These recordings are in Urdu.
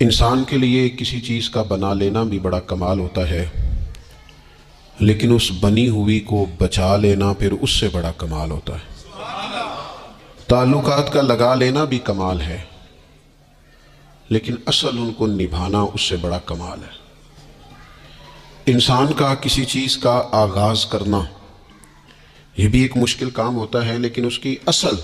انسان کے لیے کسی چیز کا بنا لینا بھی بڑا کمال ہوتا ہے، لیکن اس بنی ہوئی کو بچا لینا پھر اس سے بڑا کمال ہوتا ہے۔ تعلقات کا لگا لینا بھی کمال ہے، لیکن اصل ان کو نبھانا اس سے بڑا کمال ہے۔ انسان کا کسی چیز کا آغاز کرنا یہ بھی ایک مشکل کام ہوتا ہے، لیکن اس کی اصل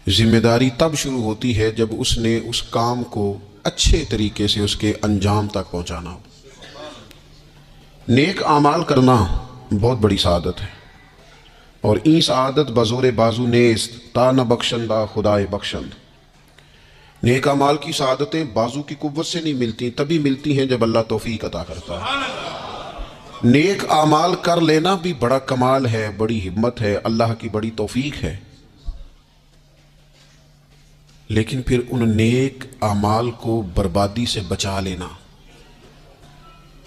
ذمہ داری تب شروع ہوتی ہے جب اس نے اس کام کو اچھے طریقے سے اس کے انجام تک پہنچانا ہو۔ نیک اعمال کرنا بہت بڑی سعادت ہے، اور این سعادت بزور بازو نیست تا نہ بخشندہ خدائے بخشند۔ نیک اعمال کی سعادتیں بازو کی قوت سے نہیں ملتی، تبھی ملتی ہیں جب اللہ توفیق عطا کرتا ہے۔ نیک اعمال کر لینا بھی بڑا کمال ہے، بڑی ہمت ہے، اللہ کی بڑی توفیق ہے، لیکن پھر ان نیک اعمال کو بربادی سے بچا لینا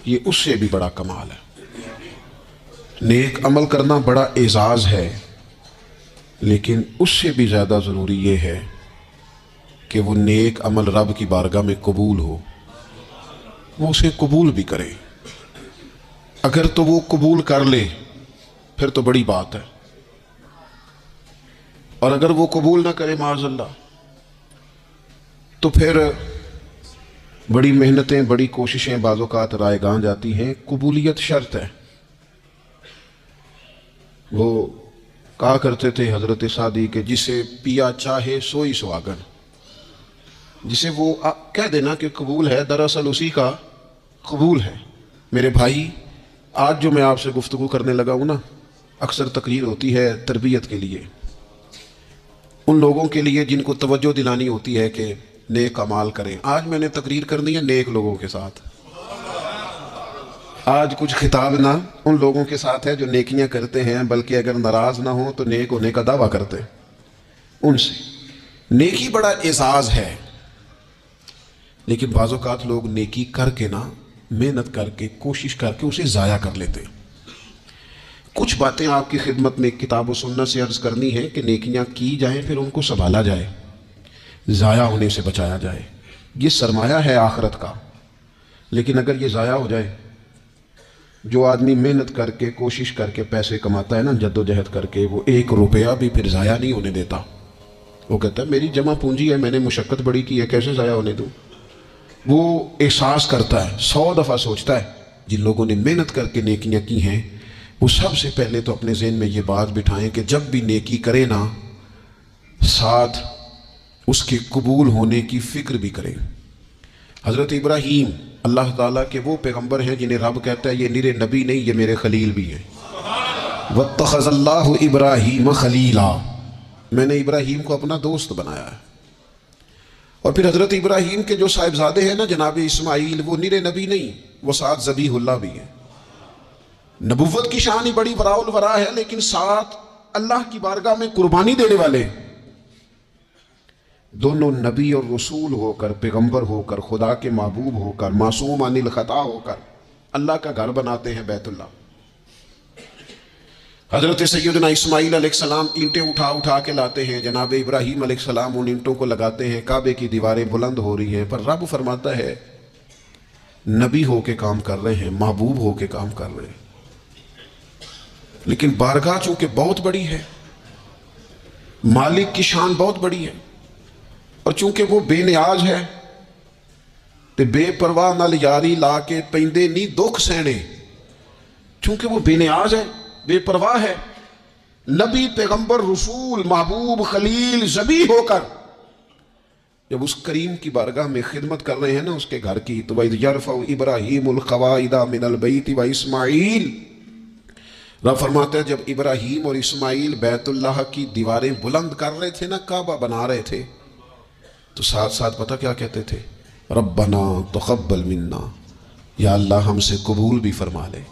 یہ اس سے بھی بڑا کمال ہے۔ نیک عمل کرنا بڑا اعزاز ہے، لیکن اس سے بھی زیادہ ضروری یہ ہے کہ وہ نیک عمل رب کی بارگاہ میں قبول ہو، وہ اسے قبول بھی کرے۔ اگر تو وہ قبول کر لے پھر تو بڑی بات ہے، اور اگر وہ قبول نہ کرے معاذ اللہ تو پھر بڑی محنتیں بڑی کوششیں بعض اوقات رائے گاں جاتی ہیں۔ قبولیت شرط ہے۔ وہ کہا کرتے تھے حضرت سعدی کہ جسے پیا چاہے سوئی سواگن، جسے وہ کہہ دینا کہ قبول ہے دراصل اسی کا قبول ہے۔ میرے بھائی، آج جو میں آپ سے گفتگو کرنے لگا ہوں نا، اکثر تقریر ہوتی ہے تربیت کے لیے، ان لوگوں کے لیے جن کو توجہ دلانی ہوتی ہے کہ نیک اعمال کریں۔ آج میں نے تقریر کرنی ہے نیک لوگوں کے ساتھ۔ آج کچھ خطاب نہ ان لوگوں کے ساتھ ہے جو نیکیاں کرتے ہیں، بلکہ اگر ناراض نہ ہوں تو نیک ہونے کا دعویٰ کرتے ہیں۔ ان سے نیکی بڑا اعزاز ہے، لیکن بعض اوقات لوگ نیکی کر کے نا، محنت کر کے کوشش کر کے اسے ضائع کر لیتے ہیں۔ کچھ باتیں آپ کی خدمت میں کتاب و سنت سے عرض کرنی ہے کہ نیکیاں کی جائیں پھر ان کو سنبھالا جائے، ضائع ہونے سے بچایا جائے۔ یہ سرمایہ ہے آخرت کا، لیکن اگر یہ ضائع ہو جائے، جو آدمی محنت کر کے کوشش کر کے پیسے کماتا ہے نا، جد و جہد کر کے، وہ ایک روپیہ بھی پھر ضائع نہیں ہونے دیتا۔ وہ کہتا ہے میری جمع پونجی ہے، میں نے مشقت بڑی کی ہے، کیسے ضائع ہونے دوں؟ وہ احساس کرتا ہے، 100 دفعہ سوچتا ہے۔ جن لوگوں نے محنت کر کے نیکیاں کی ہیں وہ سب سے پہلے تو اپنے ذہن میں یہ بات بٹھائیں کہ جب بھی نیکی کرے نا، ساتھ اس کے قبول ہونے کی فکر بھی کریں۔ حضرت ابراہیم اللہ تعالیٰ کے وہ پیغمبر ہیں جنہیں رب کہتا ہے یہ نرے نبی نہیں، یہ میرے خلیل بھی ہیں۔ وَاتَّخَذَ اللَّهُ إِبْرَاهِيمَ خَلِيلًا، میں نے ابراہیم کو اپنا دوست بنایا ہے۔ اور پھر حضرت ابراہیم کے جو صاحبزادے ہیں نا جناب اسماعیل، وہ نرے نبی نہیں، وہ ساتھ ذبیح اللہ بھی ہیں۔ نبوت کی شان ہی بڑی وراء الورا ہے، لیکن ساتھ اللہ کی بارگاہ میں قربانی دینے والے دونوں نبی اور رسول ہو کر، پیغمبر ہو کر، خدا کے محبوب ہو کر، معصوم عن الخطا ہو کر اللہ کا گھر بناتے ہیں بیت اللہ۔ حضرت سیدنا اسماعیل علیہ السلام اینٹیں اٹھا اٹھا کے لاتے ہیں، جناب ابراہیم علیہ السلام ان اینٹوں کو لگاتے ہیں، کعبے کی دیواریں بلند ہو رہی ہیں، پر رب فرماتا ہے نبی ہو کے کام کر رہے ہیں، محبوب ہو کے کام کر رہے ہیں، لیکن بارگاہ چونکہ بہت بڑی ہے، مالک کی شان بہت بڑی ہے، اور چونکہ وہ بے نیاز ہے تے بے پرواہ نال یاری لا کے پیندے نہیں دکھ سہنے، چونکہ وہ بے نیاز ہے، بے پرواہ ہے، نبی پیغمبر رسول محبوب خلیل ذبیح ہو کر جب اس کریم کی بارگاہ میں خدمت کر رہے ہیں نا اس کے گھر کی، تو وَإِذْ يَرْفَعُ إِبْرَاهِيمُ الْقَوَاعِدَ مِنَ الْبَيْتِ وَإِسْمَاعِيلُ، رب فرماتا ہے جب ابراہیم اور اسماعیل بیت اللہ کی دیواریں بلند کر رہے تھے نا، کعبہ بنا رہے تھے، تو ساتھ ساتھ پتہ کیا کہتے تھے؟ ربنا تقبل منا، یا اللہ ہم سے قبول بھی فرما لے،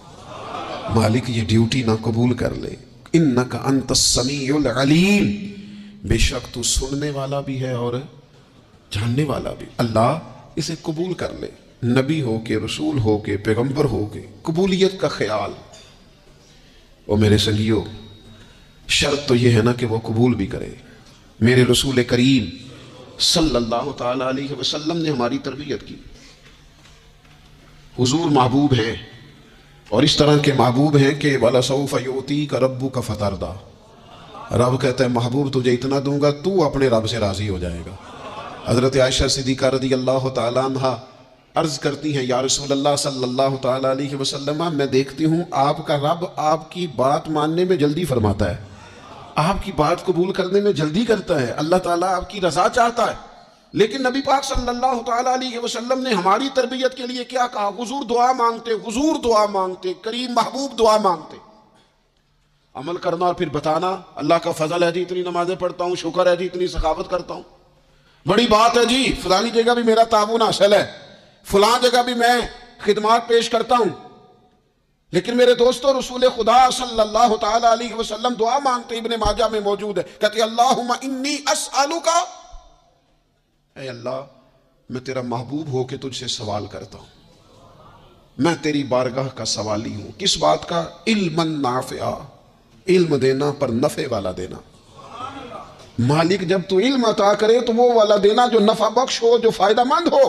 مالک یہ ڈیوٹی نہ قبول کر لے، انک انت السمیع العلیم، بے شک تو سننے والا بھی ہے اور جاننے والا بھی، اللہ اسے قبول کر لے، نبی ہو کے، رسول ہو کے، پیغمبر ہو کے، قبولیت کا خیال۔ اور میرے سنگیو، شرط تو یہ ہے نا کہ وہ قبول بھی کرے۔ میرے رسول کریم صلی اللہ تعالی علیہ وسلم نے ہماری تربیت کی. حضور محبوب ہیں اور اس طرح کے محبوب ہیں کہ وَلَسَوْفَ يُؤْتِيكَ رَبُّكَ فَتَرْضَىٰ. رب کہتا ہے محبوب تجھے اتنا دوں گا تو اپنے رب سے راضی ہو جائے گا. حضرت عائشہ صدیقہ رضی اللہ تعالیٰ عنہ عرض کرتی ہیں یا رسول اللہ صلی اللہ تعالیٰ علیہ وسلم میں دیکھتی ہوں آپ کا رب آپ کی بات ماننے میں جلدی فرماتا ہے, آپ کی بات قبول کرنے میں جلدی کرتا ہے, اللہ تعالیٰ آپ کی رضا چاہتا ہے. لیکن نبی پاک صلی اللہ تعالیٰ علیہ وسلم نے ہماری تربیت کے لیے کیا کہا؟ حضور دعا مانگتے, حضور دعا مانگتے, کریم محبوب دعا مانگتے. عمل کرنا اور پھر بتانا اللہ کا فضل ہے جی اتنی نمازیں پڑھتا ہوں, شکر ہے جی اتنی سخاوت کرتا ہوں, بڑی بات ہے جی فلانی جگہ بھی میرا تعاون حاصل ہے, فلاں جگہ بھی میں خدمات پیش کرتا ہوں. لیکن میرے دوستو رسول خدا صلی اللہ تعالیٰ علیہ وسلم دعا مانگتے, ابن ماجہ میں موجود ہے, کہتے اللہم انی اسألک, اے اللہ میں تیرا محبوب ہو کے تجھ سے سوال کرتا ہوں, میں تیری بارگاہ کا سوالی ہوں. کس بات کا؟ علما نافعا, علم دینا پر نفع والا دینا. مالک جب تو علم عطا کرے تو وہ والا دینا جو نفع بخش ہو, جو فائدہ مند ہو.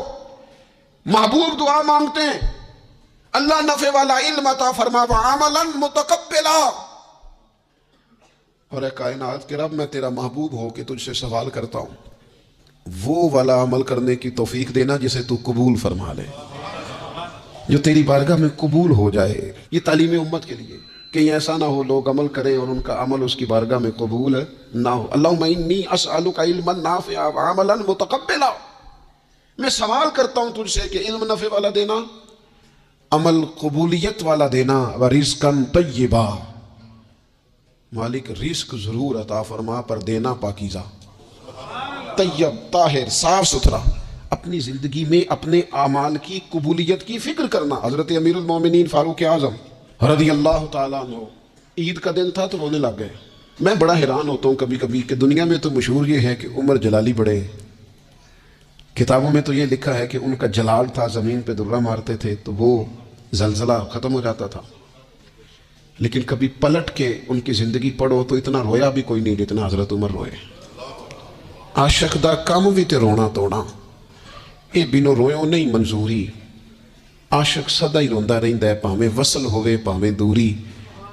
محبوب دعا مانگتے ہیں اللہ نفع والا علم عطا فرما وعملا متقبلا. اور اے کائنات کے رب میں تیرا محبوب ہو کے تجھ سے سوال کرتا ہوں وہ والا عمل کرنے کی توفیق دینا جسے تو قبول فرما لے, جو تیری بارگاہ میں قبول ہو جائے. یہ تعلیم امت کے لیے کہیں ایسا نہ ہو لوگ عمل کریں اور ان کا عمل اس کی بارگاہ میں قبول نہ ہو. اللہم انی اسألک علما نافعا وعملا متقبلا, میں سوال کرتا ہوں تجھ سے کہ علم نفع والا دینا, عمل قبولیت والا دینا, ورزقا طیبا. مالک رزق ضرور عطا فرما پر دینا پاکیزہ, طیب, طاہر, صاف ستھرا. اپنی زندگی میں اپنے اعمال کی قبولیت کی فکر کرنا. حضرت امیر المومنین فاروق اعظم رضی اللہ تعالیٰ عنہ عید کا دن تھا تو رونے لگ گئے. میں بڑا حیران ہوتا ہوں کبھی کبھی کہ دنیا میں تو مشہور یہ ہے کہ عمر جلالی بڑے, کتابوں میں تو یہ لکھا ہے کہ ان کا جلال تھا, زمین پہ درہ مارتے تھے تو وہ زلزلہ ختم ہو جاتا تھا. لیکن کبھی پلٹ کے ان کی زندگی پڑھو تو اتنا رویا بھی کوئی نہیں جتنا حضرت عمر روئے. عاشق دا کام بھی تے رونا توڑا, اے بینو رویوں نہیں منظوری. عاشق سدا ہی روندا رہندا ہے پاویں وصل ہوئے پاویں دوری.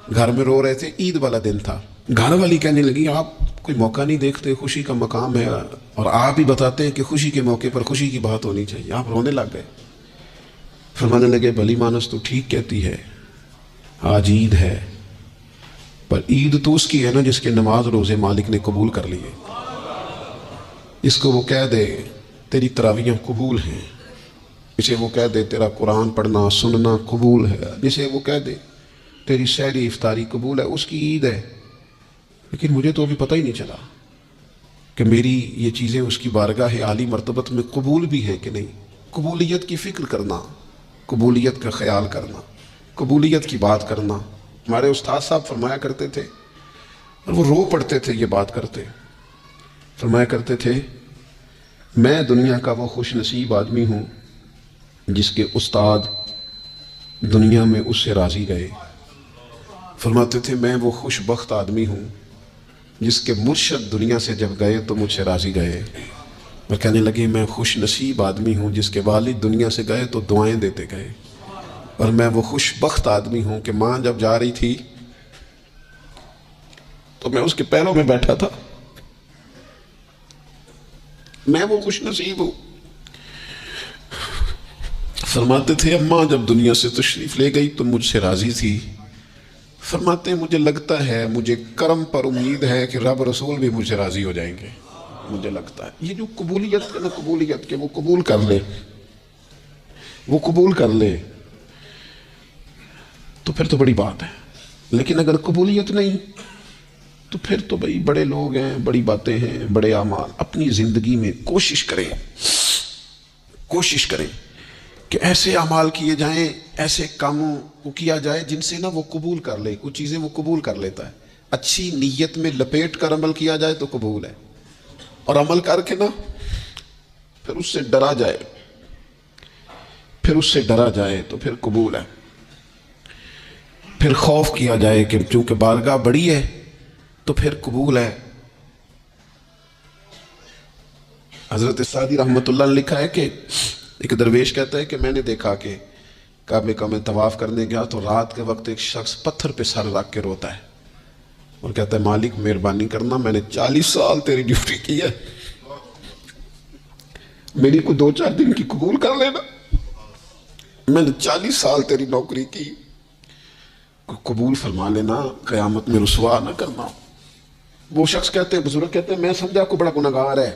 گھر میں رو رہے تھے, عید والا دن تھا. گھر والی کہنے لگی آپ کوئی موقع نہیں دیکھتے, خوشی کا مقام ہے اور آپ ہی بتاتے ہیں کہ خوشی کے موقع پر خوشی کی بات ہونی چاہیے. آپ رونے لگ گئے. فرمانے لگے بھلی مانس تو ٹھیک کہتی ہے, آج عید ہے, پر عید تو اس کی ہے نا جس کے نماز روزے مالک نے قبول کر لیے. اس کو وہ کہہ دے تیری تراویحیں قبول ہیں, جسے وہ کہہ دے تیرا قرآن پڑھنا سننا قبول ہے, جسے وہ کہہ دے تیری سحری افطاری قبول ہے, اس کی عید ہے. لیکن مجھے تو ابھی پتہ ہی نہیں چلا کہ میری یہ چیزیں اس کی بارگاہ عالی مرتبت میں قبول بھی ہیں کہ نہیں. قبولیت کی فکر کرنا, قبولیت کا خیال کرنا, قبولیت کی بات کرنا. ہمارے استاد صاحب فرمایا کرتے تھے اور وہ رو پڑتے تھے یہ بات کرتے, فرمایا کرتے تھے میں دنیا کا وہ خوش نصیب آدمی ہوں جس کے استاد دنیا میں اس سے راضی گئے. فرماتے تھے میں وہ خوش بخت آدمی ہوں جس کے مرشد دنیا سے جب گئے تو مجھ سے راضی گئے. اور کہنے لگے میں خوش نصیب آدمی ہوں جس کے والد دنیا سے گئے تو دعائیں دیتے گئے. اور میں وہ خوش بخت آدمی ہوں کہ ماں جب جا رہی تھی تو میں اس کے پیروں میں بیٹھا تھا. میں وہ خوش نصیب ہوں. فرماتے تھے اماں جب دنیا سے تشریف لے گئی تو مجھ سے راضی تھی. فرماتے ہیں مجھے لگتا ہے, مجھے کرم پر امید ہے کہ رب رسول بھی مجھ سے راضی ہو جائیں گے. مجھے لگتا ہے یہ جو قبولیت ہے نا, قبولیت کہ وہ قبول کر لے, وہ قبول کر لے تو پھر تو بڑی بات ہے. لیکن اگر قبولیت نہیں تو پھر تو بھئی بڑے لوگ ہیں, بڑی باتیں ہیں, بڑے اعمال. اپنی زندگی میں کوشش کریں, کوشش کریں کہ ایسے اعمال کیے جائیں, ایسے کاموں کو کیا جائے جن سے نا وہ قبول کر لے. کچھ چیزیں وہ قبول کر لیتا ہے. اچھی نیت میں لپیٹ کر عمل کیا جائے تو قبول ہے, اور عمل کر کے نا پھر اس سے ڈرا جائے, پھر اس سے ڈرا جائے تو پھر قبول ہے. پھر خوف کیا جائے کہ چونکہ بارگاہ بڑی ہے تو پھر قبول ہے. حضرت سعدی رحمۃ اللہ نے لکھا ہے کہ ایک درویش کہتا ہے کہ میں نے دیکھا کہ کعبے کا میں طواف کرنے گیا تو رات کے وقت ایک شخص پتھر پہ سر رکھ کے روتا ہے اور کہتا ہے مالک مہربانی کرنا، میں نے 40 سال تیری ڈیوٹی کی ہے، میری کو 2-4 دن کی قبول کر لینا، میں نے 40 سال تیری نوکری کی، قبول فرما لینا، قیامت میں رسوا نہ کرنا۔ وہ شخص کہتے ہیں، بزرگ کہتے ہیں، میں سمجھا کو بڑا گناہگار ہے،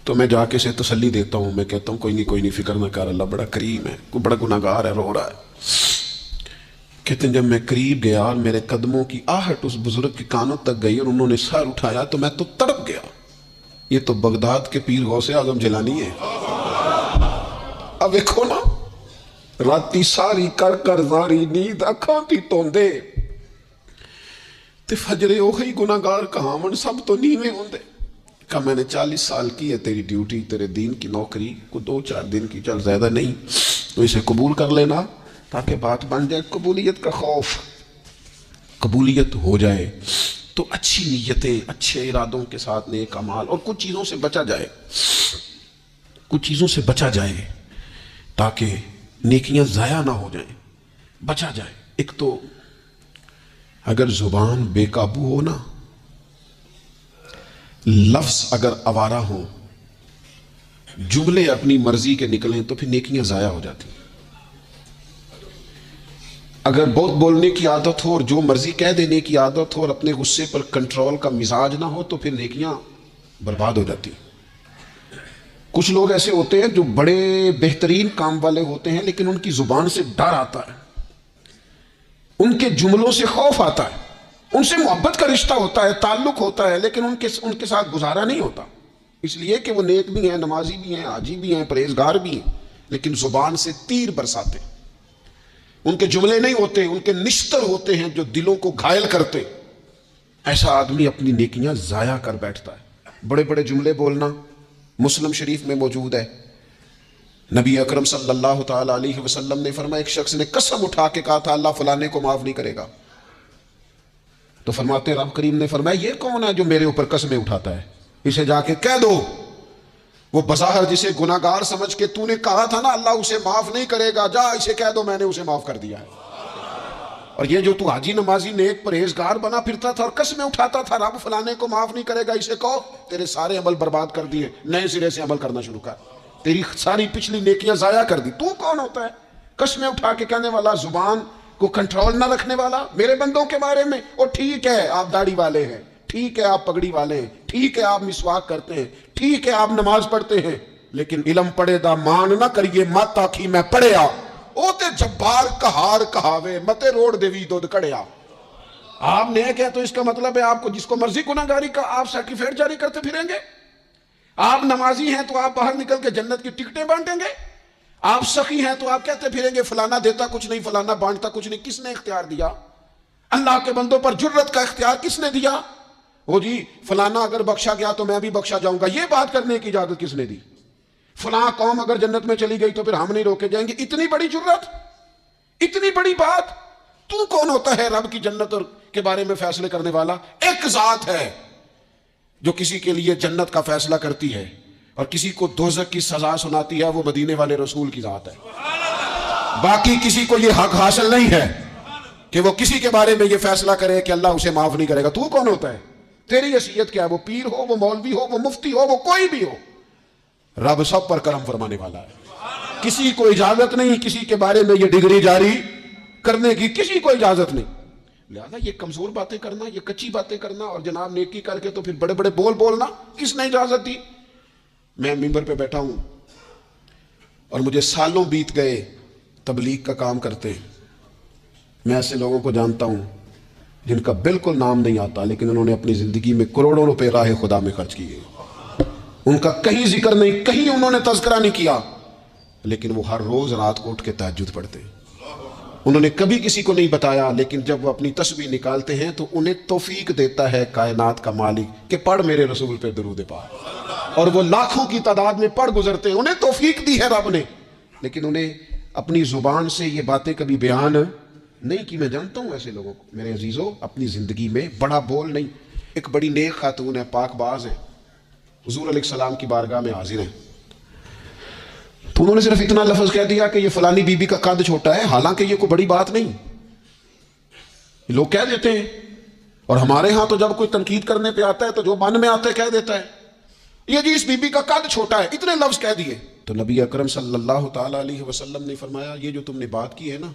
تو میں جا کے اسے تسلی دیتا ہوں، میں کہتا ہوں کوئی نہیں فکر نہ کر، اللہ بڑا کریم ہے، کوئی بڑا گناہگار ہے، رو رہا ہے۔ کہتے ہیں جب میں قریب گیا اور میرے قدموں کی آہٹ اس بزرگ کے کانوں تک گئی اور انہوں نے سر اٹھایا تو میں تو تڑپ گیا، یہ تو بغداد کے پیر غوث اعظم جیلانی ہے۔ اب دیکھو نا، راتی ساری کر کر زاری نیند اکھاں دی توندے تے فجرے اوہی گناہگار کہاں من سب تو نیویں ہوندے۔ کہا میں نے 40 سال کی ہے تیری ڈیوٹی، تیرے دین کی نوکری، کو 2-4 دن کی، چل زیادہ نہیں، تو اسے قبول کر لینا تاکہ بات بن جائے۔ قبولیت کا خوف، قبولیت ہو جائے تو اچھی نیتیں، اچھے ارادوں کے ساتھ نیک اعمال، اور کچھ چیزوں سے بچا جائے، کچھ چیزوں سے بچا جائے تاکہ نیکیاں ضائع نہ ہو جائیں، بچا جائے۔ ایک تو اگر زبان بے قابو ہو نا، لفظ اگر آوارہ ہو، جملے اپنی مرضی کے نکلیں تو پھر نیکیاں ضائع ہو جاتی ہیں۔ اگر بہت بولنے کی عادت ہو اور جو مرضی کہہ دینے کی عادت ہو اور اپنے غصے پر کنٹرول کا مزاج نہ ہو تو پھر نیکیاں برباد ہو جاتی ہیں۔ کچھ لوگ ایسے ہوتے ہیں جو بڑے بہترین کام والے ہوتے ہیں لیکن ان کی زبان سے ڈر آتا ہے، ان کے جملوں سے خوف آتا ہے، ان سے محبت کا رشتہ ہوتا ہے، تعلق ہوتا ہے، لیکن ان کے ساتھ گزارا نہیں ہوتا، اس لیے کہ وہ نیک بھی ہیں، نمازی بھی ہیں، حاجی بھی ہیں، پرہیزگار بھی ہیں، لیکن زبان سے تیر برساتے ہیں۔ ان کے جملے نہیں ہوتے، ان کے نشتر ہوتے ہیں جو دلوں کو گھائل کرتے۔ ایسا آدمی اپنی نیکیاں ضائع کر بیٹھتا ہے۔ بڑے بڑے جملے بولنا مسلم شریف میں موجود ہے، نبی اکرم صلی اللہ تعالی علیہ وسلم نے فرمایا ایک شخص نے قسم اٹھا کے کہا تھا اللہ فلانے کو معاف نہیں کرے گا، تو فرماتے ہیں رب کریم نے فرمایا یہ کون ہے جو میرے اوپر قسمیں اٹھاتا ہے، اسے جا کے کہہ دو۔ وہ بظاہر جسے گناہگار سمجھ کے تو نے کہا تھا نا اللہ اسے معاف نہیں کرے گا، جا اسے کہہ دو میں نے اسے معاف کر دیا ہے۔ اور یہ جو تو حاجی نمازی نیک پرہیزگار بنا پھرتا تھا اور قسمیں اٹھاتا تھا رب فلانے کو معاف نہیں کرے گا، اسے کہو تیرے سارے عمل برباد کر دیے، نئے سرے سے عمل کرنا شروع کر، تیری ساری پچھلی نیکیاں ضائع کر دی۔ تو کون ہوتا ہے قسمیں اٹھا کے کہنے والا، زبان کو کنٹرول نہ رکھنے والا میرے بندوں کے بارے میں؟ اور ٹھیک ہے آپ داڑھی والے ہیں، ٹھیک ہے آپ پگڑی والے ہیں، ٹھیک ہے آپ مسواک کرتے ہیں، ٹھیک ہے آپ نماز پڑھتے ہیں، لیکن علم پڑھے دا مان نہ کریے مت آکھی میں پڑھیا، او تے جبار کہار کہاوے متے روڑ دیوی دودھ کڑیا۔ آپ نیک ہے تو اس کا مطلب ہے آپ کو جس کو مرضی گناہگاری کا آپ سرٹیفکیٹ جاری کرتے پھریں گے؟ آپ نمازی ہیں تو آپ باہر نکل کے جنت کی ٹکٹیں بانٹیں گے؟ آپ سخی ہیں تو آپ کہتے پھریں گے فلانا دیتا کچھ نہیں، فلانا بانٹتا کچھ نہیں؟ کس نے اختیار دیا؟ اللہ کے بندوں پر جرت کا اختیار کس نے دیا؟ وہ جی فلانا اگر بخشا گیا تو میں بھی بخشا جاؤں گا، یہ بات کرنے کی اجازت کس نے دی؟ فلاں قوم اگر جنت میں چلی گئی تو پھر ہم نہیں روکے جائیں گے؟ اتنی بڑی جرت، اتنی بڑی بات! تو کون ہوتا ہے رب کی جنت اور کے بارے میں فیصلے کرنے والا؟ ایک ذات ہے جو کسی کے لیے جنت کا فیصلہ کرتی ہے اور کسی کو دوزخ کی سزا سناتی ہے، وہ مدینے والے رسول کی ذات ہے۔ باقی کسی کو یہ حق حاصل نہیں ہے کہ وہ کسی کے بارے میں یہ فیصلہ کرے کہ اللہ اسے معاف نہیں کرے گا۔ تو کون ہوتا ہے؟ تیری حیثیت کیا ہے؟ وہ پیر ہو، وہ مولوی ہو، وہ مفتی ہو، وہ کوئی بھی ہو، رب سب پر کرم فرمانے والا ہے۔ کسی کو اجازت نہیں کسی کے بارے میں یہ ڈگری جاری کرنے کی، کسی کو اجازت نہیں۔ لہذا یہ کمزور باتیں کرنا، یہ کچی باتیں کرنا اور جناب نیکی کر کے تو پھر بڑے بڑے بول بولنا کس نے اجازت دی؟ میں ممبر پہ بیٹھا ہوں اور مجھے سالوں بیت گئے تبلیغ کا کام کرتے، میں ایسے لوگوں کو جانتا ہوں جن کا بالکل نام نہیں آتا لیکن انہوں نے اپنی زندگی میں کروڑوں روپے راہ خدا میں خرچ کیے، ان کا کہیں ذکر نہیں، کہیں انہوں نے تذکرہ نہیں کیا، لیکن وہ ہر روز رات کو اٹھ کے تہجد پڑھتے ہیں۔ انہوں نے کبھی کسی کو نہیں بتایا، لیکن جب وہ اپنی تسبیح نکالتے ہیں تو انہیں توفیق دیتا ہے کائنات کا مالک کہ پڑھ میرے رسول پہ درود پاک، اور وہ لاکھوں کی تعداد میں پڑھ گزرتے ہیں، انہیں توفیق دی ہے رب نے، لیکن انہیں اپنی زبان سے یہ باتیں کبھی بیان نہیں کی۔ میں جانتا ہوں ایسے لوگوں کو میرے عزیزوں، اپنی زندگی میں بڑا بول نہیں۔ ایک بڑی نیک خاتون ہے، پاک باز ہے، حضور علیہ السلام کی بارگاہ میں حاضر ہیں، تو انہوں نے صرف اتنا لفظ کہہ دیا کہ یہ فلانی بی بی کا قد چھوٹا ہے، حالانکہ یہ کوئی بڑی بات نہیں، لوگ کہہ دیتے ہیں۔ اور ہمارے ہاں تو جب کوئی تنقید کرنے پہ آتا ہے تو جو من میں آتا ہے کہہ دیتا ہے، یہ جی اس بی بی کا قد چھوٹا ہے، اتنے لفظ کہہ دیے۔ تو نبی اکرم صلی اللہ تعالی علیہ وسلم نے فرمایا یہ جو تم نے بات کی ہے نا،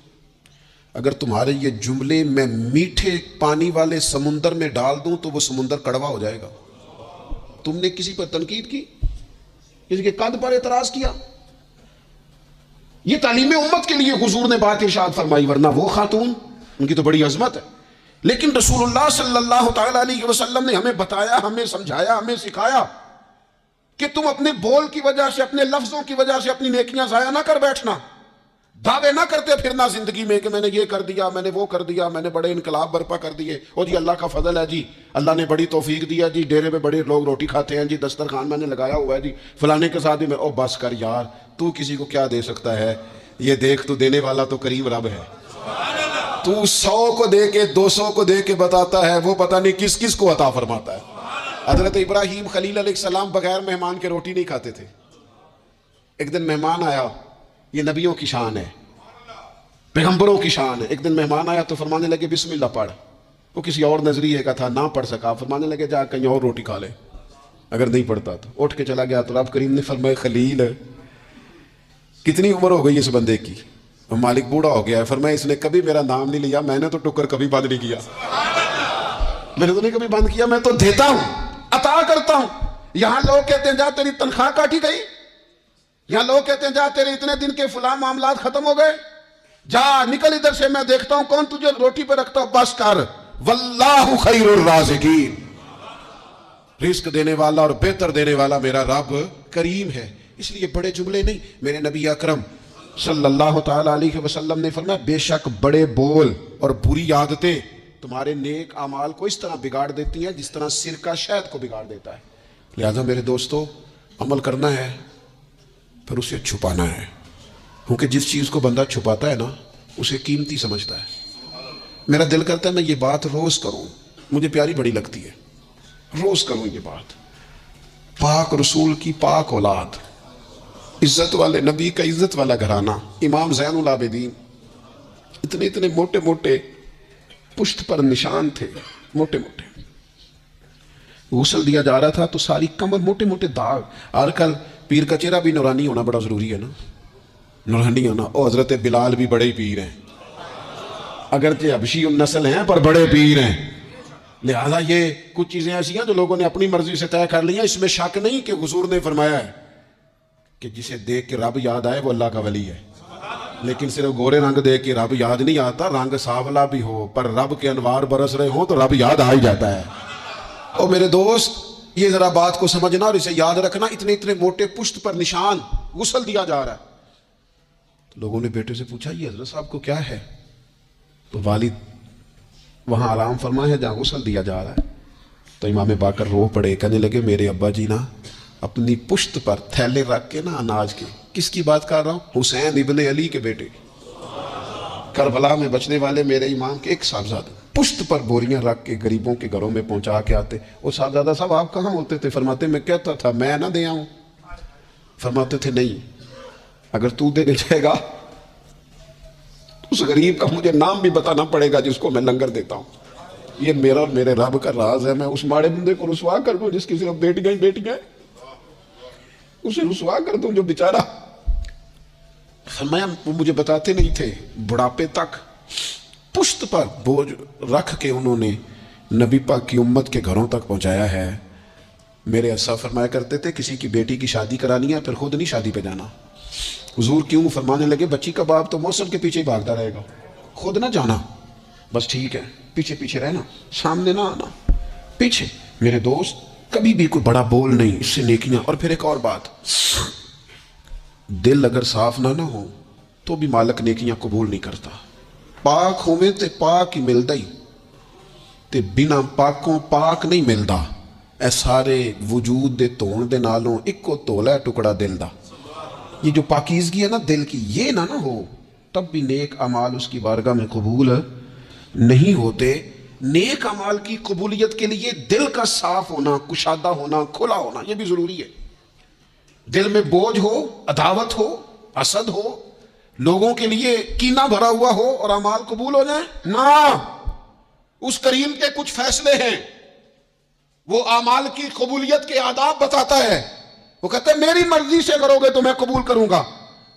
اگر تمہارے یہ جملے میں میٹھے پانی والے سمندر میں ڈال دوں تو وہ سمندر کڑوا ہو جائے گا۔ تم نے کسی پر تنقید کی، کسی کے قد پر اعتراض کیا، یہ تعلیم امت کے لیے حضور نے بات ارشاد فرمائی، ورنہ وہ خاتون ان کی تو بڑی عظمت ہے، لیکن رسول اللہ صلی اللہ تعالی علیہ وسلم نے ہمیں بتایا، ہمیں سمجھایا، ہمیں سکھایا کہ تم اپنے بول کی وجہ سے، اپنے لفظوں کی وجہ سے اپنی نیکیاں ضائع نہ کر بیٹھنا، دعوے نہ کرتے پھرنا زندگی میں کہ میں نے یہ کر دیا، میں نے وہ کر دیا، میں نے بڑے انقلاب برپا کر دیے، اور جی اللہ کا فضل ہے جی، اللہ نے بڑی توفیق دیا جی، ڈیرے پہ بڑے لوگ روٹی کھاتے ہیں جی، دسترخوان میں نے لگایا ہوا ہے جی، فلانے کے ساتھ بھی میں، او بس کر یار، تو کسی کو کیا دے سکتا ہے، یہ دیکھ تو دینے والا تو کریم رب ہے، تو 100 کو دے کے 200 کو دے کے بتاتا ہے، وہ پتہ نہیں کس کس کو عطا فرماتا ہے۔ حضرت ابراہیم خلیل علیہ السلام بغیر مہمان کے روٹی نہیں کھاتے تھے۔ ایک دن مہمان آیا، یہ نبیوں کی شان ہے، پیغمبروں کی شان ہے، ایک دن مہمان آیا تو فرمانے لگے بسم اللہ پڑھ، وہ کسی اور نظریے کا تھا، نہ پڑھ سکا، فرمانے لگے جا کہیں اور روٹی کھا لے، اگر نہیں پڑھتا تو اٹھ کے چلا گیا، تو رب کریم نے فرمایا خلیل کتنی عمر ہو گئی اس بندے کی، مالک بوڑھا ہو گیا ہے، فرمایا اس نے کبھی میرا نام نہیں لیا، میں نے تو ٹکر کبھی بند نہیں کیا، میں نے تو نہیں کبھی بند کیا، میں تو دیتا ہوں، عطا کرتا ہوں۔ یہاں لوگ کہتے ہیں جا تیری تنخواہ کاٹی گئی، یہاں لوگ کہتے ہیں جا تیرے اتنے دن کے فلاں معاملات ختم ہو گئے، جا نکل ادھر سے، میں دیکھتا ہوں کون تجھے روٹی پہ رکھتا ہوں، بس کر، واللہ خیر الرازقین، رزق دینے والا اور بہتر دینے والا میرا رب کریم ہے۔ اس لیے بڑے جملے نہیں، میرے نبی اکرم صلی اللہ تعالی علیہ وسلم نے فرمایا بے شک بڑے بول اور بری عادتیں تمہارے نیک اعمال کو اس طرح بگاڑ دیتی ہیں جس طرح سرکہ شہد کو بگاڑ دیتا ہے۔ لہذا میرے دوستو، عمل کرنا ہے پھر اسے چھپانا ہے، کیونکہ جس چیز کو بندہ چھپاتا ہے نا اسے قیمتی سمجھتا ہے۔ میرا دل کرتا ہے میں یہ بات روز کروں، مجھے پیاری بڑی لگتی ہے، روز کروں یہ بات۔ پاک رسول کی پاک اولاد، عزت والے نبی کا عزت والا گھرانہ، امام زین العابدین، اتنے اتنے موٹے موٹے پشت پر نشان تھے، موٹے موٹے، غسل دیا جا رہا تھا تو ساری کمر موٹے موٹے داغ۔ آج کل پیر کا چہرہ بھی نورانی ہونا بڑا ضروری ہے نا، نورانی ہونا۔ او حضرت بلال بھی بڑے پیر ہیں، اگرچہ حبشی النسل ہیں پر بڑے پیر ہیں۔ لہذا یہ کچھ چیزیں ایسی ہیں جو لوگوں نے اپنی مرضی سے طے کر لی ہیں، اس میں شک نہیں کہ حضور نے فرمایا ہے کہ جسے دیکھ کے رب یاد آئے وہ اللہ کا ولی ہے، لیکن صرف گورے رنگ دیکھ کے رب یاد نہیں آتا، رنگ سانولا بھی ہو پر رب کے انوار برس رہے ہوں تو رب یاد آ ہی جاتا ہے۔ اور میرے دوست یہ ذرا بات کو سمجھنا اور اسے یاد رکھنا، اتنے اتنے موٹے پشت پر نشان، غسل دیا جا رہا ہے۔ تو لوگوں نے بیٹے سے پوچھا یہ حضرت صاحب کو کیا ہے؟ تو والد وہاں آرام فرمائے ہے جہاں غسل دیا جا رہا ہے۔ تو امام باقر رو پڑے، کہنے لگے میرے ابا جی نا اپنی پشت پر تھیلے رکھ کے نا اناج کے، کس کی بات کر رہا ہوں؟ حسین ابن علی کے بیٹے کی، کربلا میں بچنے والے میرے امام کے ایک صاحبزادے، پشت پر بوریاں رکھ کے غریبوں کے گھروں میں پہنچا کے آتے۔ وہ صاحبزادہ صاحب آپ کہاں ہوتے تھے؟ فرماتے میں کہتا تھا میں نہ دے آؤں، فرماتے تھے نہیں، اگر تو دینے جائے گا اس غریب کا مجھے نام بھی بتانا پڑے گا جس کو میں لنگر دیتا ہوں۔ یہ میرا اور میرے رب کا راز ہے، میں اس ماڑے بندے کو رسوا کر دوں جس کی صرف بیٹیاں ہی بیٹیاں، اسے رسوا کر دوں جو بیچارہ۔ فرمایا وہ مجھے بتاتے نہیں تھے، بڑھاپے تک پشت پر بوجھ رکھ کے انہوں نے نبی پاک کی امت کے گھروں تک پہنچایا ہے۔ میرے اسا فرمایا کرتے تھے کسی کی بیٹی کی شادی کرانی ہے پھر خود نہیں شادی پہ جانا۔ حضور کیوں؟ فرمانے لگے بچی کا باپ تو موسم کے پیچھے ہی بھاگتا رہے گا، خود نہ جانا، بس ٹھیک ہے پیچھے پیچھے رہنا، سامنے نہ آنا، پیچھے۔ میرے دوست کبھی بھی کوئی بڑا بول نہیں، اس سے نیکیاں۔ اور پھر ایک اور بات، دل اگر صاف نہ ہو تو بھی مالک نیکیاں قبول نہیں کرتا۔ پاک ہوئے تے پاک ہی ملدا ہی تے بنا پاکوں پاک نہیں ملدا۔ اے سارے وجود دے دھون دے نالوں اکو تولا ہے ٹکڑا دل دا۔ یہ جو پاکیزگی ہے نا دل کی، یہ نہ ہو تب بھی نیک اعمال اس کی بارگاہ میں قبول نہیں ہوتے۔ نیک اعمال کی قبولیت کے لیے دل کا صاف ہونا، کشادہ ہونا، کھلا ہونا، یہ بھی ضروری ہے۔ دل میں بوجھ ہو، عداوت ہو، حسد ہو، لوگوں کے لیے کینہ بھرا ہوا ہو اور اعمال قبول ہو جائیں نہ۔ اس کریم کے کچھ فیصلے ہیں، وہ اعمال کی قبولیت کے آداب بتاتا ہے۔ وہ کہتے ہیں میری مرضی سے کرو گے تو میں قبول کروں گا۔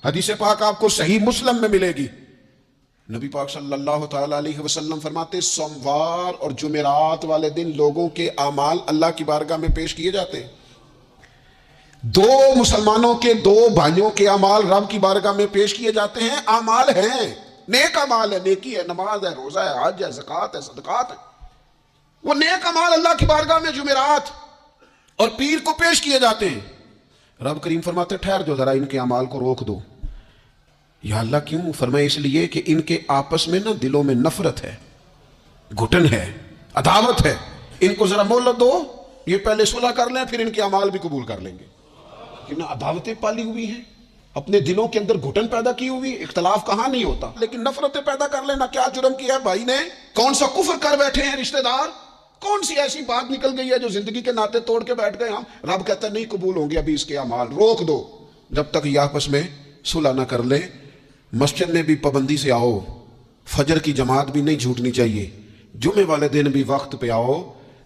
حدیث پاک آپ کو صحیح مسلم میں ملے گی۔ نبی پاک صلی اللہ تعالی علیہ وسلم فرماتے سوموار اور جمعرات والے دن لوگوں کے اعمال اللہ کی بارگاہ میں پیش کیے جاتے ہیں۔ دو مسلمانوں کے، دو بھائیوں کے اعمال رب کی بارگاہ میں پیش کیے جاتے ہیں۔ اعمال ہیں، نیک اعمال ہے، نیکی ہے، نماز ہے، روزہ ہے، حج ہے، زکوٰۃ ہے، صدقات ہے۔ وہ نیک اعمال اللہ کی بارگاہ میں جمعرات اور پیر کو پیش کیے جاتے ہیں۔ رب کریم فرماتے ٹھہر جو ذرا ان کے اعمال کو روک دو۔ یا اللہ کیوں؟ فرمائے اس لیے کہ ان کے آپس میں نا دلوں میں نفرت ہے، گھٹن ہے، عداوت ہے۔ ان کو ذرا مہلت دو، یہ پہلے صلح کر لیں پھر ان کے اعمال بھی قبول کر لیں گے۔ کیونکہ عداوتیں پالی ہوئی ہیں، اپنے دلوں کے اندر گھٹن پیدا کی ہوئی۔ اختلاف کہاں نہیں ہوتا، لیکن نفرتیں پیدا کر لینا۔ کیا جرم کیا ہے بھائی نے؟ کون سا کفر کر بیٹھے ہیں رشتہ دار؟ کون سی ایسی بات نکل گئی ہے جو زندگی کے ناطے توڑ کے بیٹھ گئے ہم؟ رب کہتا ہے نہیں قبول ہوں گے ابھی اس کے اعمال، روک دو جب تک یہ آپس میں صلح نہ کر لے۔ مسجد میں بھی پابندی سے آؤ، فجر کی جماعت بھی نہیں چھوٹنی چاہیے، جمعے والے دن بھی وقت پہ آؤ،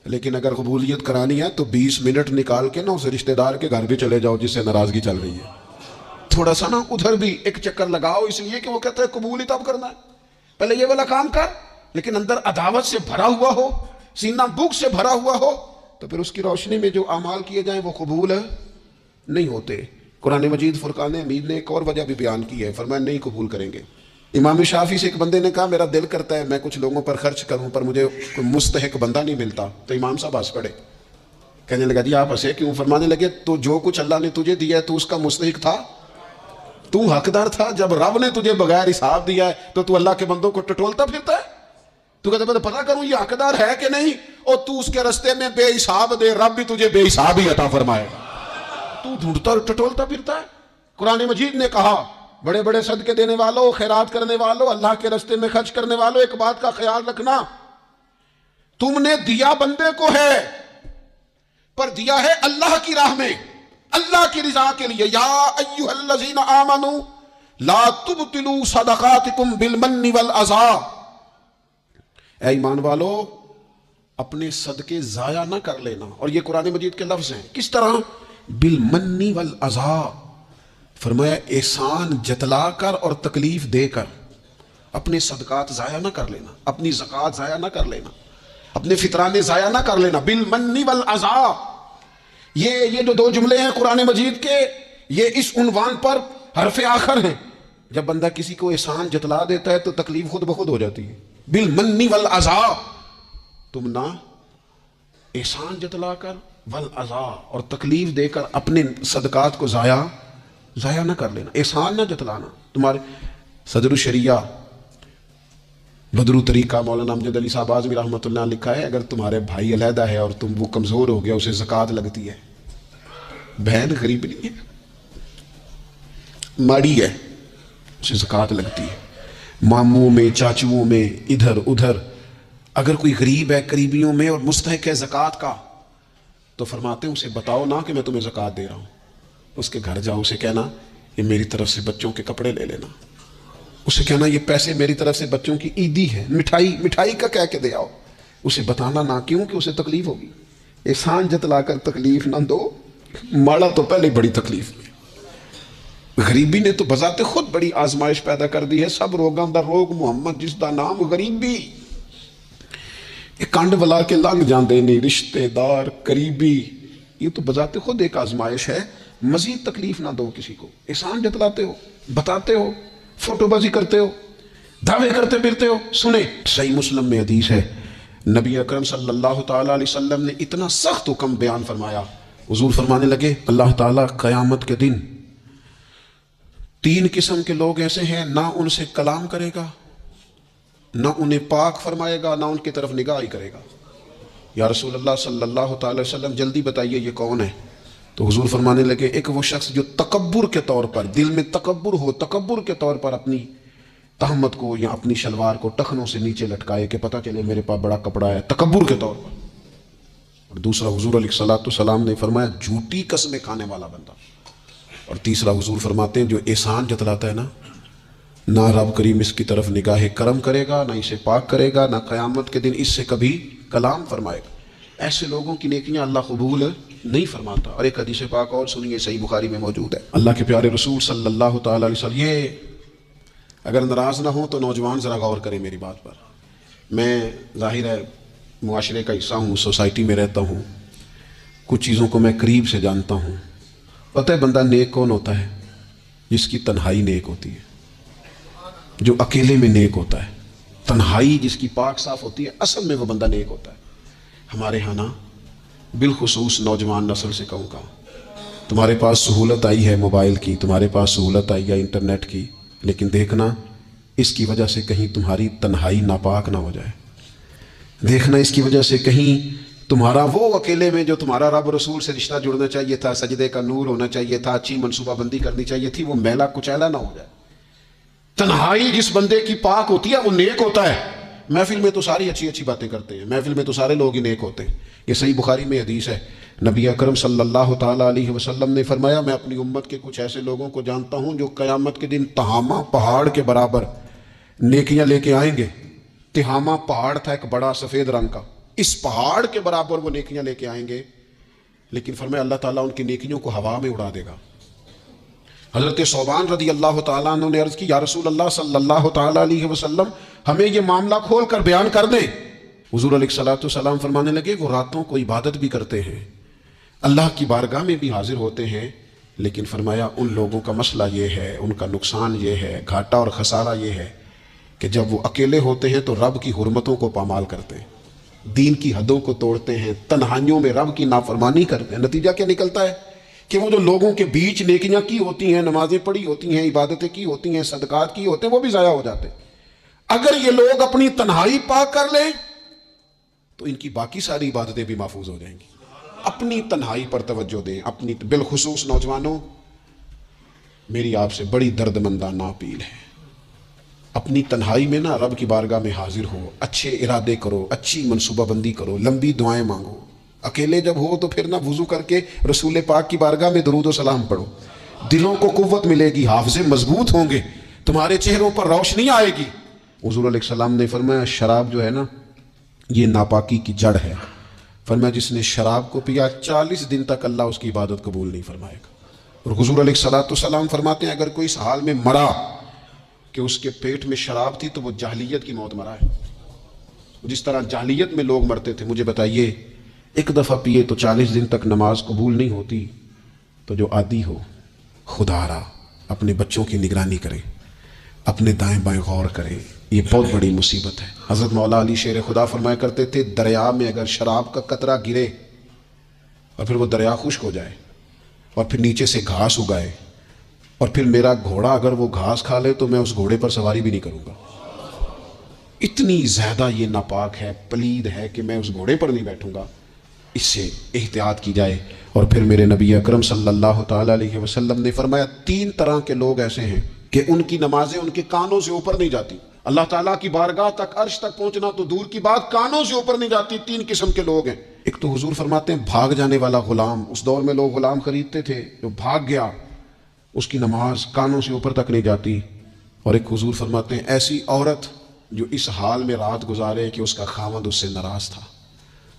لیکن اگر قبولیت کرانی ہے تو 20 منٹ نکال کے نا اس رشتہ دار کے گھر بھی چلے جاؤ جس سے ناراضگی چل رہی ہے۔ تھوڑا سا نا ادھر بھی ایک چکر لگاؤ، اس لیے کہ وہ کہتے ہیں قبول ہی تب کرنا ہے، پہلے یہ والا کام کر، لیکن اندر عداوت سے بھرا ہوا ہو، سینہ بھوک سے بھرا ہوا ہو، تو پھر اس کی روشنی میں جو اعمال کیے جائیں وہ قبول نہیں ہوتے۔ قرآن مجید فرقان حمید نے ایک اور وجہ بھی بیان کی ہے، فرمایا نہیں قبول کریں گے۔ امام شافعی سے ایک بندے نے کہا میرا دل کرتا ہے میں کچھ لوگوں پر خرچ کروں پر مجھے کوئی مستحق بندہ نہیں ملتا، تو امام صاحب ہنس پڑے، کہنے لگا جی آپ ہنسے کیوں؟ فرمانے لگے تو جو کچھ اللہ نے تجھے دیا ہے تو اس کا مستحق تھا، تو حقدار تھا۔ جب رب نے تجھے بغیر حساب دیا ہے تو اللہ کے بندوں کو ٹٹولتا پھرتا ہے؟ تو کہتا ہے پتا کروں یہ حقدار ہے کہ نہیں، اور تو اس کے رستے میں بے حساب دے، رب بھی تجھے بے حساب ہی عطا فرمائے گا۔ تو ڈھونڈتا ٹٹولتا پھرتا ہے۔ قرآن مجید نے کہا بڑے بڑے صدقے دینے والوں، خیرات کرنے والوں، اللہ کے رستے میں خرچ کرنے والوں، ایک بات کا خیال رکھنا، تم نے دیا بندے کو ہے پر دیا ہے اللہ کی راہ میں، اللہ کی رضا کے لیے۔ یا ایھا الذین آمنوا لا تبطلوا صدقاتکم بالمن والاذی، اے ایمان والو اپنے صدقے ضائع نہ کر لینا۔ اور یہ قرآن مجید کے لفظ ہیں، کس طرح؟ بالمن والاذی، فرمایا احسان جتلا کر اور تکلیف دے کر، اپنے صدقات ضائع نہ کر لینا، اپنی زکوٰۃ ضائع نہ کر لینا، اپنے فطرانے ضائع نہ کر لینا۔ بالمن والاذی، یہ جو دو جملے ہیں قرآن مجید کے، یہ اس عنوان پر حرف آخر ہیں۔ جب بندہ کسی کو احسان جتلا دیتا ہے تو تکلیف خود بخود ہو جاتی ہے۔ بالمن والاذی، تم نہ احسان جتلا کر، والاذی اور تکلیف دے کر اپنے صدقات کو ضائع نہ کر لینا، احسان نہ جتلانا۔ تمہارے صدر الشریعہ بدرو طریقہ مولانا امجد علی صاحب اعظمی رحمۃ اللہ لکھا ہے، اگر تمہارے بھائی علیحدہ ہے اور وہ کمزور ہو گیا، اسے زکوٰۃ لگتی ہے، بہن غریب نہیں ہے، ماڑی ہے، اسے زکوٰۃ لگتی ہے۔ ماموں میں، چاچوؤں میں، ادھر ادھر اگر کوئی غریب ہے قریبیوں میں اور مستحق ہے زکوٰۃ کا، تو فرماتے ہیں اسے بتاؤ نہ کہ میں تمہیں زکوٰۃ دے رہا ہوں، اس کے گھر جاؤ، اسے کہنا یہ میری طرف سے بچوں کے کپڑے لے لینا، اسے کہنا یہ پیسے میری طرف سے بچوں کی عیدی ہے، مٹھائی کا کہہ کے دے آؤ، اسے بتانا نہ، کیوں کہ اسے تکلیف ہوگی۔ احسان جتلا کر تکلیف نہ دو، ماڑا تو پہلے بڑی تکلیف میں، غریبی نے تو بذات خود بڑی آزمائش پیدا کر دی ہے۔ سب روگاں دا روگ محمد جس دا نام غریبی، یہ کنڈ ولا کے لنگ جاندے نہیں، رشتے دار، قریبی، یہ تو بذات خود ایک آزمائش ہے۔ مزید تکلیف نہ دو کسی کو۔ احسان جتلاتے ہو، بتاتے ہو، فوٹو بازی کرتے ہو، دعوے کرتے پھرتے ہو۔ سنیں صحیح مسلم میں حدیث ہے، نبی اکرم صلی اللہ تعالی علیہ وسلم نے اتنا سخت حکم بیان فرمایا، حضور فرمانے لگے اللہ تعالیٰ قیامت کے دن 3 قسم کے لوگ ایسے ہیں، نہ ان سے کلام کرے گا، نہ انہیں پاک فرمائے گا، نہ ان کی طرف نگاہ ہی کرے گا۔ یا رسول اللہ صلی اللہ تعالی وسلم جلدی بتائیے یہ کون ہے؟ تو حضور فرمانے لگے ایک وہ شخص جو تکبر کے طور پر، دل میں تکبر ہو، تکبر کے طور پر اپنی تہمت کو یا اپنی شلوار کو ٹخنوں سے نیچے لٹکائے کہ پتہ چلے میرے پاس بڑا کپڑا ہے، تکبر کے طور پر۔ اور دوسرا حضور علیہ الصلوۃ والسلام نے فرمایا جھوٹی قسمیں کھانے والا بندہ۔ اور تیسرا حضور فرماتے ہیں جو احسان جتلاتا ہے نا، نہ رب کریم اس کی طرف نگاہ کرم کرے گا، نہ اسے پاک کرے گا، نہ قیامت کے دن اس سے کبھی کلام فرمائے گا۔ ایسے لوگوں کی نیکیاں اللہ قبول نہیں فرماتا۔ اور ایک حدیث پاک اور سنیے، صحیح بخاری میں موجود ہے، اللہ کے پیارے رسول صلی اللہ تعالی علیہ وسلم، یہ اگر ناراض نہ ہوں تو نوجوان ذرا غور کریں میری بات پر۔ میں ظاہر ہے معاشرے کا حصہ ہوں، سوسائٹی میں رہتا ہوں، کچھ چیزوں کو میں قریب سے جانتا ہوں۔ پتہ ہے بندہ نیک کون ہوتا ہے؟ جس کی تنہائی نیک ہوتی ہے، جو اکیلے میں نیک ہوتا ہے، تنہائی جس کی پاک صاف ہوتی ہے، اصل میں وہ بندہ نیک ہوتا ہے۔ ہمارے ہاں نا بالخصوص نوجوان نسل سے کہوں گا، تمہارے پاس سہولت آئی ہے موبائل کی، تمہارے پاس سہولت آئی ہے انٹرنیٹ کی، لیکن دیکھنا اس کی وجہ سے کہیں تمہاری تنہائی ناپاک نہ ہو جائے۔ دیکھنا اس کی وجہ سے کہیں تمہارا وہ اکیلے میں جو تمہارا رب رسول سے رشتہ جڑنا چاہیے تھا، سجدے کا نور ہونا چاہیے تھا، اچھی منصوبہ بندی کرنی چاہیے تھی، وہ میلا کچیلا نہ ہو جائے۔ تنہائی جس بندے کی پاک ہوتی ہے وہ نیک ہوتا ہے۔ محفل میں تو ساری اچھی اچھی باتیں کرتے ہیں، محفل میں تو سارے لوگ ہی نیک ہوتے ہیں۔ یہ صحیح بخاری میں حدیث ہے، نبی اکرم صلی اللہ تعالیٰ علیہ وسلم نے فرمایا میں اپنی امت کے کچھ ایسے لوگوں کو جانتا ہوں جو قیامت کے دن تہامہ پہاڑ کے برابر نیکیاں لے کے آئیں گے۔ تہامہ پہاڑ تھا ایک بڑا سفید رنگ کا، اس پہاڑ کے برابر وہ نیکیاں لے کے آئیں گے، لیکن فرمایا اللہ تعالیٰ ان کی نیکیوں کو ہوا میں اڑا دے گا۔ حضرت ثوبان رضی اللہ تعالیٰ عنہ نے عرض کی یا رسول اللہ صلی اللہ تعالیٰ علیہ وسلم ہمیں یہ معاملہ کھول کر بیان کر دیں۔ حضور علیہ الصلوۃ والسلام فرمانے لگے وہ راتوں کو عبادت بھی کرتے ہیں، اللہ کی بارگاہ میں بھی حاضر ہوتے ہیں، لیکن فرمایا ان لوگوں کا مسئلہ یہ ہے، ان کا نقصان یہ ہے، گھاٹا اور خسارہ یہ ہے کہ جب وہ اکیلے ہوتے ہیں تو رب کی حرمتوں کو پامال کرتے ہیں، دین کی حدوں کو توڑتے ہیں، تنہائیوں میں رب کی نافرمانی کرتے ہیں۔ نتیجہ کیا نکلتا ہے کہ وہ جو لوگوں کے بیچ نیکیاں کی ہوتی ہیں، نمازیں پڑھی ہوتی ہیں، عبادتیں کی ہوتی ہیں، صدقات کی ہوتے ہیں، وہ بھی ضائع ہو جاتے ہیں۔ اگر یہ لوگ اپنی تنہائی پاک کر لیں تو ان کی باقی ساری عبادتیں بھی محفوظ ہو جائیں گی۔ اپنی تنہائی پر توجہ دیں، اپنی بالخصوص نوجوانوں، میری آپ سے بڑی درد مندانہ اپیل ہے، اپنی تنہائی میں نا رب کی بارگاہ میں حاضر ہو، اچھے ارادے کرو، اچھی منصوبہ بندی کرو، لمبی دعائیں مانگو۔ اکیلے جب ہو تو پھر نہ وضو کر کے رسول پاک کی بارگاہ میں درود و سلام پڑھو، دلوں کو قوت ملے گی، حافظے مضبوط ہوں گے، تمہارے چہروں پر روشنی آئے گی۔ حضور علیہ السلام نے فرمایا شراب جو ہے نا یہ ناپاکی کی جڑ ہے، فرمایا جس نے شراب کو پیا 40 دن تک اللہ اس کی عبادت قبول نہیں فرمائے گا۔ اور حضور علیہ الصلوۃ والسلام فرماتے ہیں اگر کوئی اس حال میں مرا کہ اس کے پیٹ میں شراب تھی تو وہ جاہلیت کی موت مرا ہے۔ جس طرح جاہلیت میں لوگ مرتے تھے، مجھے بتائیے ایک دفعہ پیے تو 40 دن تک نماز قبول نہیں ہوتی، تو جو عادی ہو خدا را اپنے بچوں کی نگرانی کرے، اپنے دائیں بائیں غور کرے، یہ بہت بڑی مصیبت ہے۔ حضرت مولا علی شیر خدا فرمایا کرتے تھے دریا میں اگر شراب کا قطرہ گرے اور پھر وہ دریا خشک ہو جائے اور پھر نیچے سے گھاس اگائے اور پھر میرا گھوڑا اگر وہ گھاس کھا لے تو میں اس گھوڑے پر سواری بھی نہیں کروں گا، اتنی زیادہ یہ ناپاک ہے، پلید ہے کہ میں اس گھوڑے پر نہیں بیٹھوں گا۔ اس سے احتیاط کی جائے۔ اور پھر میرے نبی اکرم صلی اللہ تعالیٰ علیہ وسلم نے فرمایا 3 طرح کے لوگ ایسے ہیں کہ ان کی نمازیں ان کے کانوں سے اوپر نہیں جاتی، اللہ تعالیٰ کی بارگاہ تک عرش تک پہنچنا تو دور کی بات، کانوں سے اوپر نہیں جاتی۔ 3 قسم کے لوگ ہیں۔ ایک تو حضور فرماتے ہیں بھاگ جانے والا غلام، اس دور میں لوگ غلام خریدتے تھے، جو بھاگ گیا اس کی نماز کانوں سے اوپر تک نہیں جاتی۔ اور ایک حضور فرماتے ہیں ایسی عورت جو اس حال میں رات گزارے کہ اس کا خاوند اس سے ناراض تھا،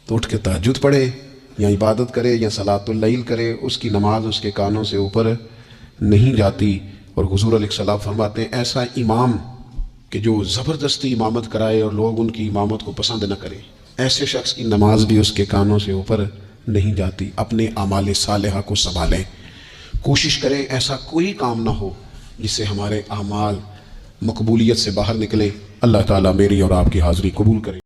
تو اٹھ کے تہجد پڑھے یا عبادت کرے یا صلاۃ اللیل کرے، اس کی نماز اس کے کانوں سے اوپر نہیں جاتی۔ اور حضور علیہ السلام فرماتے ہیں ایسا امام کہ جو زبردستی امامت کرائے اور لوگ ان کی امامت کو پسند نہ کریں، ایسے شخص کی نماز بھی اس کے کانوں سے اوپر نہیں جاتی۔ اپنے اعمال صالحہ کو سنبھالیں، کوشش کریں ایسا کوئی کام نہ ہو جس سے ہمارے اعمال مقبولیت سے باہر نکلے۔ اللہ تعالیٰ میری اور آپ کی حاضری قبول کرے۔